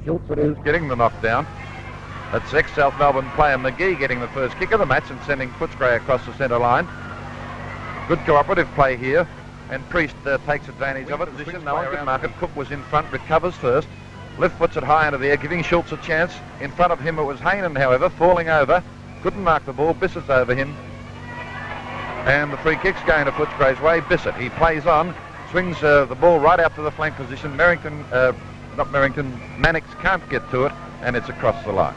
Schultz it is getting the knockdown. That's ex-South Melbourne player McGee getting the first kick of the match and sending Footscray across the centre line. Good cooperative play here, and Priest takes advantage of it. Position, no one can mark it. Cook was in front, recovers first. Left puts it high into the air, giving Schultz a chance. In front of him it was Hainan, however, falling over. Couldn't mark the ball. Bissett's over him. And the free kick's going to Footscray's way. Bissett, he plays on, swings the ball right out to the flank position. Mannix can't get to it, and it's across the line.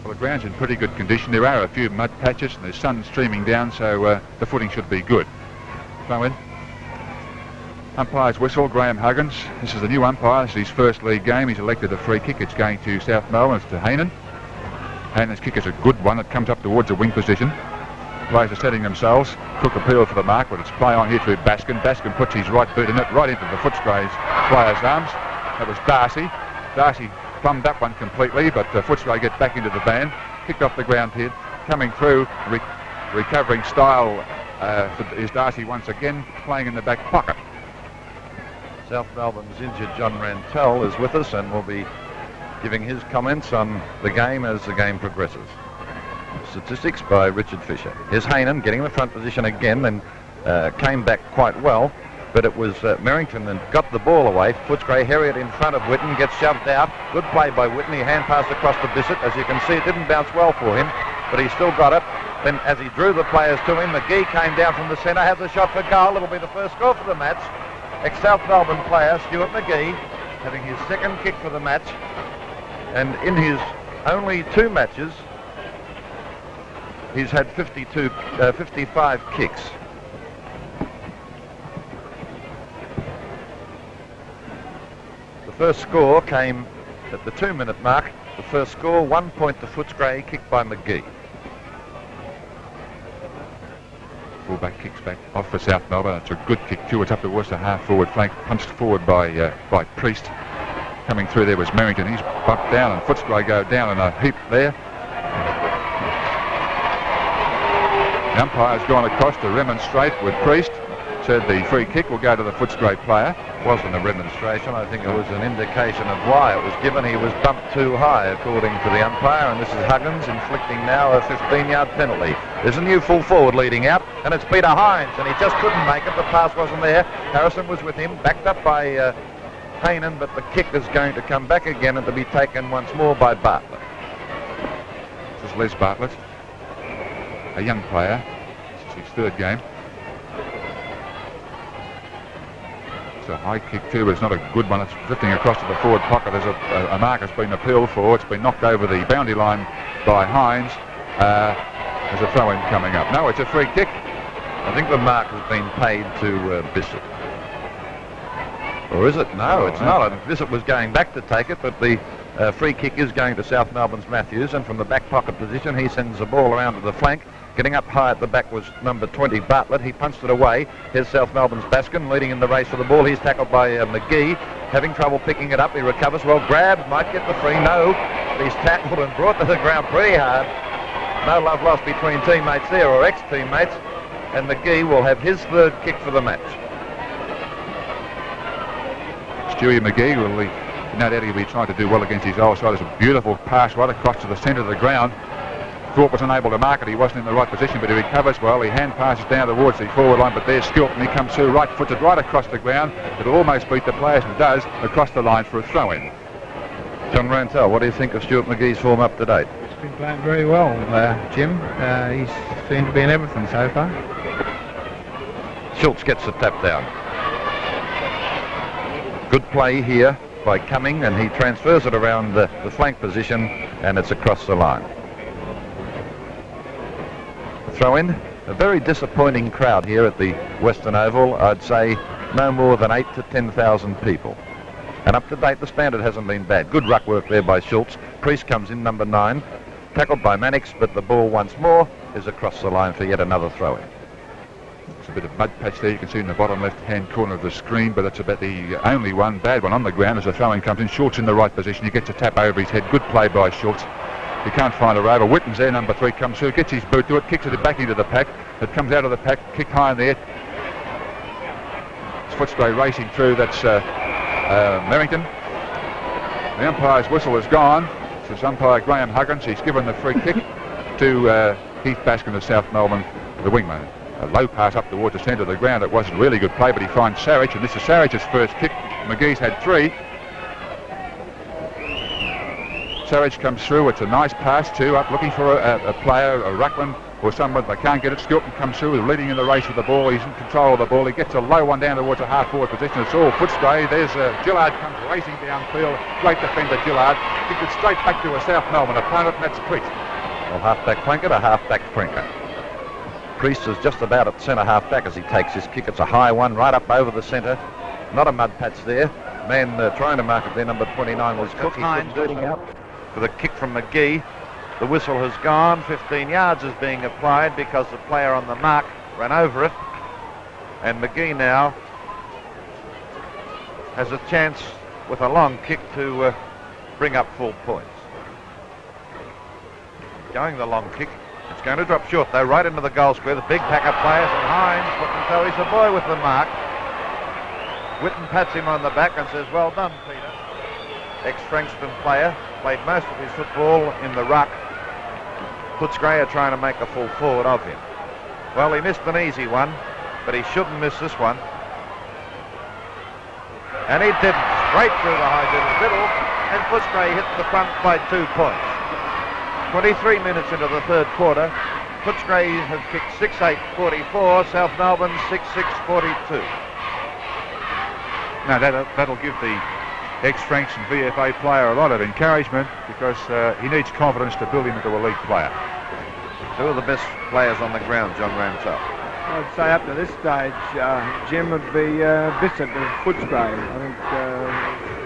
Well, the ground's in pretty good condition. There are a few mud patches and there's sun streaming down, so the footing should be good. Throw in. Umpire's whistle, Graham Huggins. This is the new umpire. This is his first league game. He's elected a free kick. It's going to South Melbourne. It's to Hainan. Hainan's kick is a good one. It comes up towards the wing position. Players are setting themselves. Cook appealed for the mark, but it's play on here to Baskin. Baskin puts his right boot in it, right into the Footscray's player's arms. That was Darcy. Darcy plumbed that one completely, but Footscray get back into the van. Kicked off the ground here. Coming through, recovering style is Darcy once again, playing in the back pocket. South Melbourne's injured John Rantell is with us and will be giving his comments on the game as the game progresses. Statistics by Richard Fisher. Here's Hainan getting the front position again and came back quite well, but it was Merrington that got the ball away. Footscray Herriot in front of Witten, gets shoved out. Good play by Witten. He hand passed across to Bissett. As you can see, it didn't bounce well for him, but he still got it. Then as he drew the players to him, McGee came down from the centre, has a shot for goal. It'll be the first score for the match. Ex-South Melbourne player Stuart McGee having his second kick for the match, and in his only 2 matches he's had 55 kicks. The first score came at the 2-minute mark. The first score, 1 point to Footscray, kicked by McGee. Fullback kicks back off for South Melbourne. It's a good kick too. It's up towards the half-forward flank, punched forward by Priest. Coming through there was Merrington. He's bumped down, and Footscray go down in a heap there. The umpire's gone across to remonstrate with Priest. Said the free kick will go to the Footscray player. Wasn't a remonstration. I think it was an indication of why it was given. He was bumped too high, according to the umpire, and this is Huggins inflicting now a 15-yard penalty. There's a new full forward leading out, and it's Peter Hines, and he just couldn't make it. The pass wasn't there. Harrison was with him, backed up by Hainan, but the kick is going to come back again and to be taken once more by Bartlett. This is Les Bartlett, a young player. This is his 3rd game. It's a high kick too, but it's not a good one. It's drifting across to the forward pocket. There's a mark has been appealed for. It's been knocked over the boundary line by Hines. There's a throw-in coming up. No, it's a free kick. I think the mark has been paid to Bissett. Or is it? No, it's not. Bissett was going back to take it, but the free kick is going to South Melbourne's Matthews, and from the back pocket position he sends the ball around to the flank. Getting up high at the back was number 20 Bartlett. He punched it away. Here's South Melbourne's Baskin leading in the race for the ball. He's tackled by McGee, having trouble picking it up. He recovers well, grabbed, might get the free. No, but he's tackled and brought to the ground pretty hard. No love lost between teammates there, or ex-teammates, and McGee will have his 3rd kick for the match. Stewie McGee will no doubt he'll be trying to do well against his old side. There's a beautiful pass right across to the centre of the ground. Thorpe was unable to mark it. He wasn't in the right position, but he recovers well. He hand passes down towards the forward line, but there's Skilton. He comes through right-footed right across the ground. It'll almost beat the players, and does, across the line for a throw-in. John Rantell, what do you think of Stuart McGee's form up to date? He's been playing very well, Jim. He's seemed to be in everything so far. Schultz gets the tap down. Good play here by Cumming, and he transfers it around the flank position, and it's across the line. Throw in. A very disappointing crowd here at the Western Oval. I'd say no more than 8,000 to 10,000 people. And up to date, the standard hasn't been bad. Good ruck work there by Schultz. Priest comes in, number 9. Tackled by Mannix, but the ball once more is across the line for yet another throw-in. There's a bit of mud patch there. You can see in the bottom left-hand corner of the screen, but that's about the only one bad one on the ground as the throw-in comes in. Schultz in the right position. He gets a tap over his head. Good play by Schultz. He can't find a rover. Witten's there, number 3, comes through, gets his boot to it, kicks it back into the pack. It comes out of the pack, kicked high in the air. It's Footscray racing through. That's Merrington. The umpire's whistle is gone. This is umpire Graham Huggins. He's given the free kick to Heath Baskin of South Melbourne, the wingman. A low pass up towards the centre of the ground. It wasn't really good play, but he finds Sarich, and this is Sarich's first kick. McGee's had 3. Sarich comes through. It's a nice pass too, up looking for a player, a ruckman or someone. They can't get it. Skilton comes through, leading in the race with the ball. He's in control of the ball. He gets a low one down towards a half-forward position. It's all Footscray. There's Gillard comes racing downfield. Great defender Gillard. Kicked it straight back to a South Melbourne opponent, and that's Priest. Well, half-back flanker to half-back flanker. Priest is just about at centre half-back as he takes his kick. It's a high one right up over the centre. Not a mud patch there. Man trying to mark it there, number 29 was Cook. Hines leading out for the kick from McGee. The whistle has gone. 15 yards is being applied because the player on the mark ran over it. And McGee now has a chance with a long kick to bring up full points. Going the long kick. It's going to drop short though, right into the goal square. The big pack-up players, and Hines looking so he's a boy with the mark. Whitten pats him on the back and says, well done, Peter. Ex-Frankston player, played most of his football in the ruck. Footscray are trying to make a full forward of him. Well, he missed an easy one, but he shouldn't miss this one. And he didn't. Straight through the high middle, and Footscray hit the front by 2 points. 23 minutes into the third quarter. Footscray has kicked 6-8-44, South Melbourne 6-6-42. Now that'll give the ex-Frankston VFA player a lot of encouragement because he needs confidence to build him into a league player. 2 of the best players on the ground, John Rantel. I'd say up to this stage, Jim, would be Bissett of Footscray. I think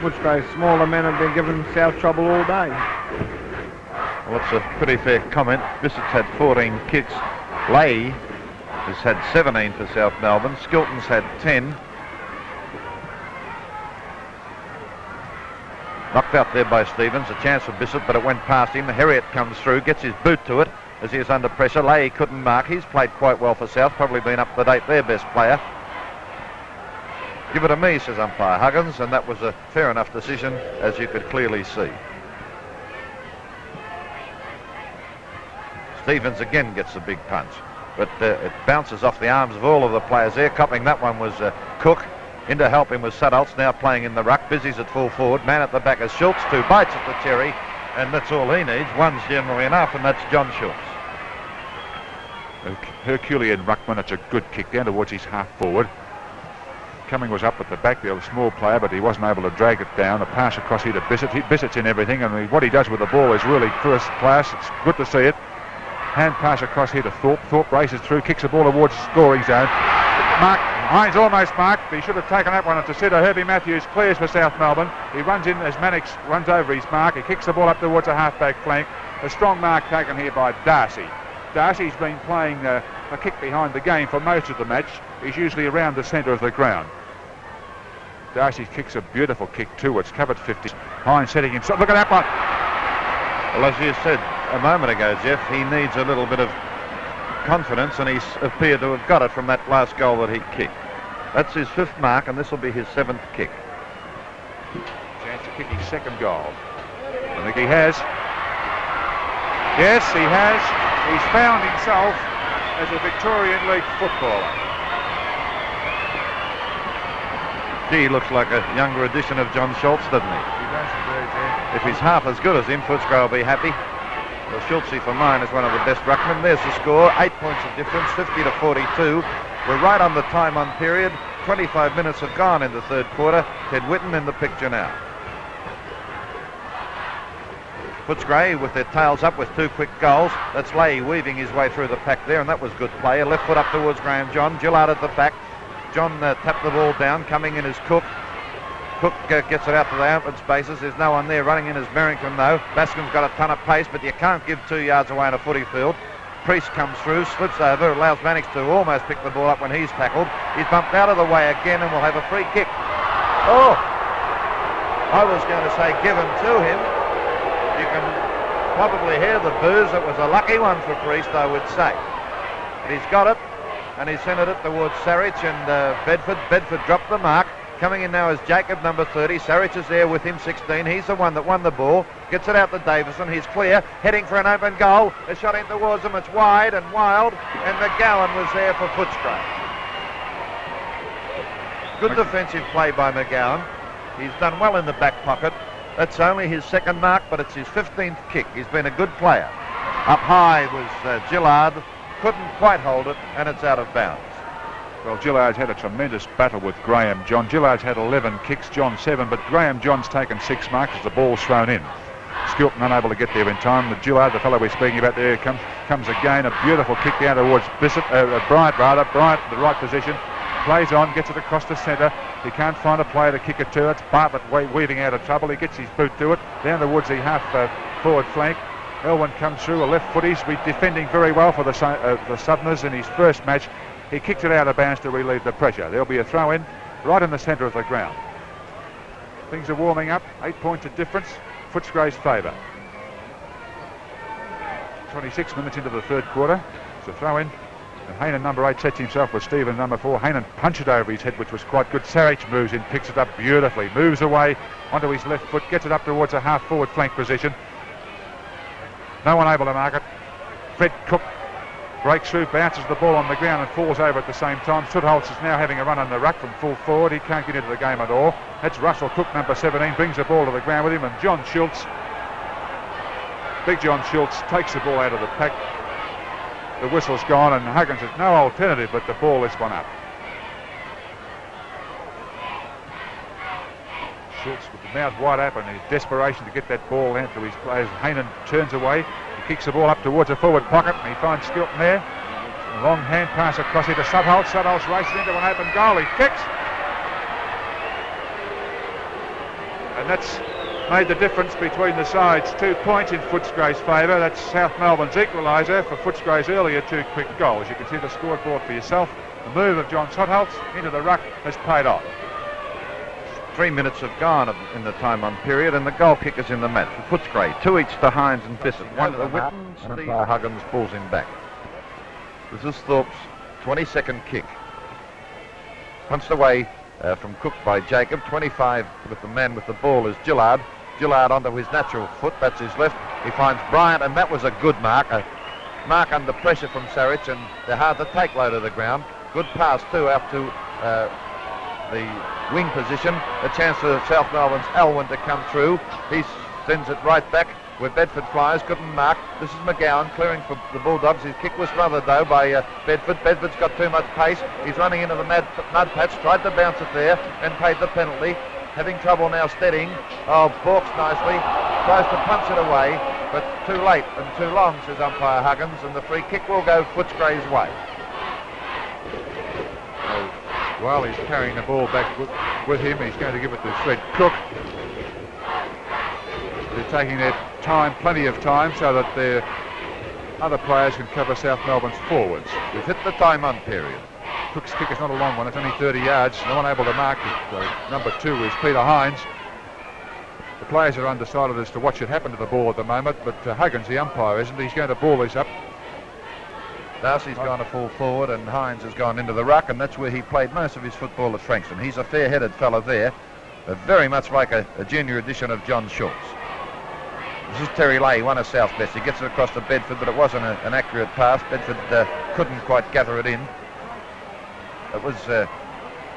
Footscray's smaller men have been giving South trouble all day. Well, it's a pretty fair comment. Bissett's had 14 kicks. Leahy has had 17 for South Melbourne. Skilton's had 10. Knocked out there by Stevens. A chance for Bissett, but it went past him. Herriot comes through, gets his boot to it as he is under pressure. Leahy couldn't mark. He's played quite well for South, probably been up to date their best player. Give it to me, says umpire Huggins, and that was a fair enough decision, as you could clearly see. Stevens again gets a big punch, but it bounces off the arms of all of the players there. Copping that one was Cook. In to help him was Sudholtz, now playing in the ruck. Busy's at full forward. Man at the back is Schultz. 2 bites at the cherry, and that's all he needs. One's generally enough, and that's John Schultz. Herculean ruckman. It's a good kick down towards his half forward. Cumming was up at the back there, a small player, but he wasn't able to drag it down. A pass across here to Bissett. Bissett's in everything, and what he does with the ball is really first class. It's good to see it. Hand pass across here to Thorpe. Thorpe races through, kicks the ball towards the scoring zone. Mark Hines almost marked. He should have taken that one at the centre. Herbie Matthews clears for South Melbourne. He runs in as Mannix runs over his mark. He kicks the ball up towards a half-back flank. A strong mark taken here by Darcy. Darcy's been playing a kick behind the game for most of the match. He's usually around the centre of the ground. Darcy kicks a beautiful kick too. It's covered 50. Hines setting himself. Look at that one. Well, as you said a moment ago, Jeff, he needs a little bit of confidence, and he's appeared to have got it from that last goal that he kicked. That's his 5th mark, and this will be his 7th kick. Chance to kick his 2nd goal. I think he has. Yes, he has. He's found himself as a Victorian League footballer. Gee, he looks like a younger edition of John Schultz, doesn't he? He does indeed, yeah. If he's half as good as him, Footscray will be happy. Well, Schultz, for mine, is one of the best ruckmen. There's the score, 8 points of difference, 50-42. We're right on the time-on period. 25 minutes have gone in the third quarter. Ted Whitten in the picture now. Footscray with their tails up with 2 quick goals. That's Leahy weaving his way through the pack there, and that was good play. A left foot up towards Graham John. Gillard at the back. John tapped the ball down. Coming in is Cook. Cook gets it out to the open spaces. There's no one there. Running in is Merrington though. Baskin's got a ton of pace, but you can't give 2 yards away in a footy field. Priest comes through, slips over, allows Mannix to almost pick the ball up when he's tackled. He's bumped out of the way again and will have a free kick. Oh! I was going to say given to him. You can probably hear the boos. It was a lucky one for Priest, I would say. But he's got it, and he's sent it towards Sarich and Bedford. Bedford dropped the mark. Coming in now is Jacob, number 30. Sarich is there with him, 16. He's the one that won the ball. Gets it out to Davison. He's clear, heading for an open goal. A shot in towards him. It's wide and wild, and McGowan was there for Footscray. Good defensive play by McGowan. He's done well in the back pocket. That's only his second mark, but it's his 15th kick. He's been a good player. Up high was Gillard. Couldn't quite hold it, and it's out of bounds. Well, Gillard's had a tremendous battle with Graham John. Gillard's had 11 kicks, John 7, but Graham John's taken 6 marks as the ball's thrown in. Skilton unable to get there in time. The Gillard, the fellow we're speaking about there, comes again. A beautiful kick down towards Bryant, rather. Bryant, the right position. Plays on, gets it across the centre. He can't find a player to kick it to. It's Bartlett weaving out of trouble. He gets his boot to it. Down towards the half forward flank. Elwyn comes through, a left foot. He's defending very well for the Southerners in his first match. He kicked it out of bounds to relieve the pressure. There'll be a throw in right in the centre of the ground. Things are warming up. 8 points of difference. Footscray's favour. 26 minutes into the third quarter. It's a throw in. And Hainan, number 8, sets himself with Stephen, number 4. Hainan punched it over his head, which was quite good. Sarich moves in, picks it up beautifully, moves away onto his left foot, gets it up towards a half-forward flank position. No one able to mark it. Fred Cook breaks through, bounces the ball on the ground and falls over at the same time. Sootholtz is now having a run on the ruck from full forward. He can't get into the game at all. That's Russell Cook, number 17, brings the ball to the ground with him, and John Schultz, big John Schultz, takes the ball out of the pack. The whistle's gone, and Huggins has no alternative but to ball this one up. Schultz with the mouth wide open in his desperation to get that ball out to his players. Hainan turns away. He kicks the ball up towards a forward pocket, and he finds Skilton there. A long hand pass across here to Sootholtz. Sootholtz races into an open goal. He kicks. And that's made the difference between the sides. 2 points in Footscray's favour. That's South Melbourne's equaliser for Footscray's earlier 2 quick goals. You can see the scoreboard for yourself. The move of John Sootholtz into the ruck has paid off. 3 minutes have gone in the time-on period, and the goal kickers in the match for Footscray. 2 each to Hines and Bissett. 1 to Whitten, and umpire Huggins pulls him back. This is Thorpe's 22nd kick. Punched away from Cook by Jacob. 25 with the man with the ball is Gillard. Gillard onto his natural foot, that's his left. He finds Bryant, and that was a good mark. A mark under pressure from Sarich, and they're hard to take low to the ground. Good pass too out to the wing position. A chance for South Melbourne's Elwyn to come through. He sends it right back where Bedford flies. Couldn't mark. This is McGowan clearing for the Bulldogs. His kick was smothered though by Bedford. Bedford's got too much pace. He's running into the mud patch. Tried to bounce it there and paid the penalty. Having trouble now steadying. Oh, balks nicely. Tries to punch it away, but too late and too long, says umpire Huggins, and the free kick will go Footscray's way. While he's carrying the ball back with him, he's going to give it to Fred Cook. They're taking their time, plenty of time, so that their other players can cover South Melbourne's forwards. We've hit the time-on period. Cook's kick is not a long one, it's only 30 yards. No one able to mark it. Number 2 is Peter Hines. The players are undecided as to what should happen to the ball at the moment, but Huggins, the umpire, isn't. He's going to ball this up. Darcy's gone to full forward, and Hines has gone into the ruck, and that's where he played most of his football at Frankston. He's a fair-headed fellow there, but very much like a junior edition of John Schultz. This is Terry Leahy, one of South Best. He gets it across to Bedford, but it wasn't an accurate pass. Bedford couldn't quite gather it in. It was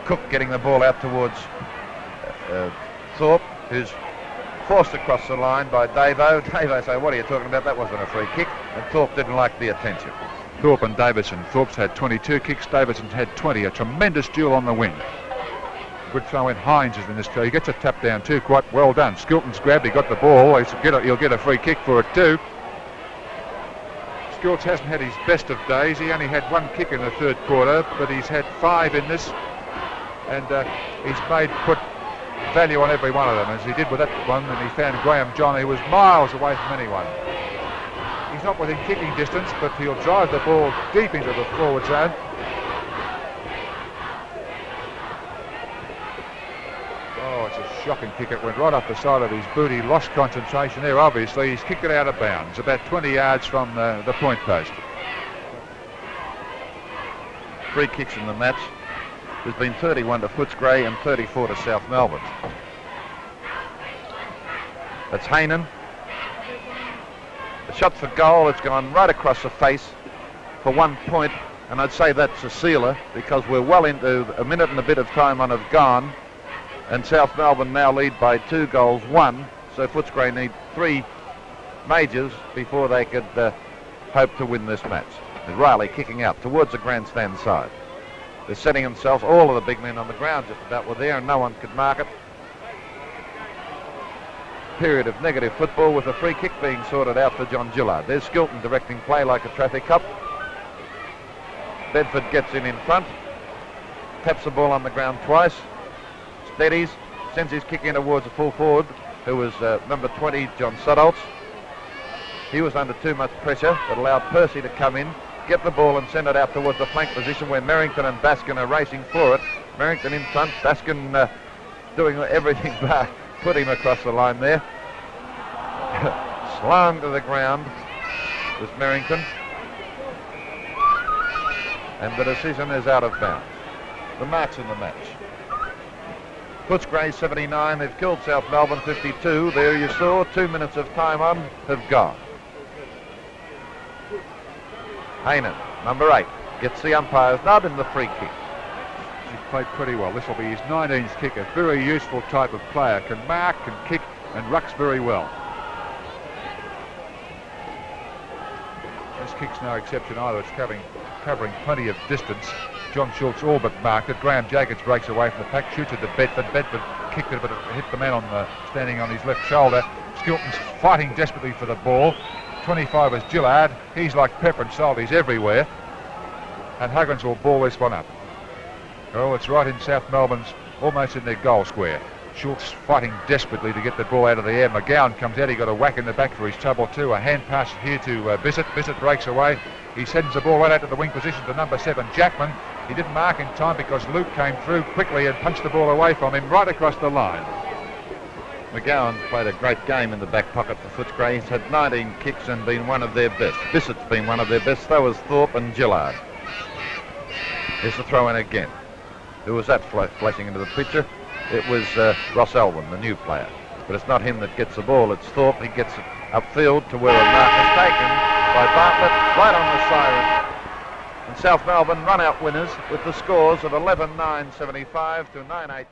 Cook getting the ball out towards Thorpe, who's forced across the line by Davo. Davo said, "What are you talking about? That wasn't a free kick." And Thorpe didn't like the attention. Thorpe and Davison. Thorpe's had 22 kicks, Davison's had 20. A tremendous duel on the wing. Good throw in. Hines is in this. He gets a tap down too. Quite well done. Skilton's grabbed. He got the ball. He'll get a free kick for it too. Skilton hasn't had his best of days. He only had 1 kick in the third quarter, but he's had 5 in this, and he's put value on every one of them, as he did with that one, and he found Graham John, who was miles away from anyone. He's not within kicking distance, but he'll drive the ball deep into the forward zone. Oh, it's a shocking kick. It went right up the side of his boot. He lost concentration there, obviously. He's kicked it out of bounds, about 20 yards from the point post. 3 kicks in the match. There's been 31 to Footscray and 34 to South Melbourne. That's Hainan. The shot for goal, it's gone right across the face for 1 point, and I'd say that's a sealer because we're well into a minute and a bit of time on have gone, and South Melbourne now lead by 2 goals 1, so Footscray need 3 majors before they could hope to win this match. And Riley kicking out towards the grandstand side. They're setting themselves, all of the big men on the ground just about were there and no one could mark it. Period of negative football with a free kick being sorted out for John Gillard. There's Skilton directing play like a traffic cop. Bedford gets in front, taps the ball on the ground twice, steadies, sends his kick in towards the full forward, who was number 20, John Sudoltz. He was under too much pressure. That allowed Percy to come in, get the ball and send it out towards the flank position where Merrington and Baskin are racing for it. Merrington in front, Baskin doing everything but put him across the line there. Slung to the ground was Merrington. And the decision is out of bounds. The marks in the match. Footscray 79, they've killed South Melbourne 52. There you saw 2 minutes of time on have gone. Hainan, number 8, gets the umpire's nod in the free kick. He's played pretty well. This will be his 19th kick, a very useful type of player. Can mark, can kick and rucks very well. This kick's no exception either. It's covering plenty of distance. John Schultz all but marked it. Graham Jacobs breaks away from the pack, shoots it to Bedford. Bedford kicked it, but it hit the man standing on his left shoulder. Skilton's fighting desperately for the ball. 25 is Gillard. He's like pepper and salt. He's everywhere. And Huggins will ball this one up. Oh, it's right in South Melbourne's, almost in their goal square. Schultz fighting desperately to get the ball out of the air. McGowan comes out. He got a whack in the back for his trouble too. A hand pass here to Bissett. Bissett breaks away. He sends the ball right out to the wing position to number 7, Jackman. He didn't mark in time because Luke came through quickly and punched the ball away from him right across the line. McGowan played a great game in the back pocket for Footscray. He's had 19 kicks and been one of their best. Bissett's been one of their best. So was Thorpe and Gillard. Here's the throw in again. Who was that flashing into the picture? It was Ross Elwyn, the new player. But it's not him that gets the ball, it's Thorpe. He gets it upfield to where a mark is taken by Bartlett, right on the siren. And South Melbourne run out winners with the scores of 11-9-75 to 9-8-16.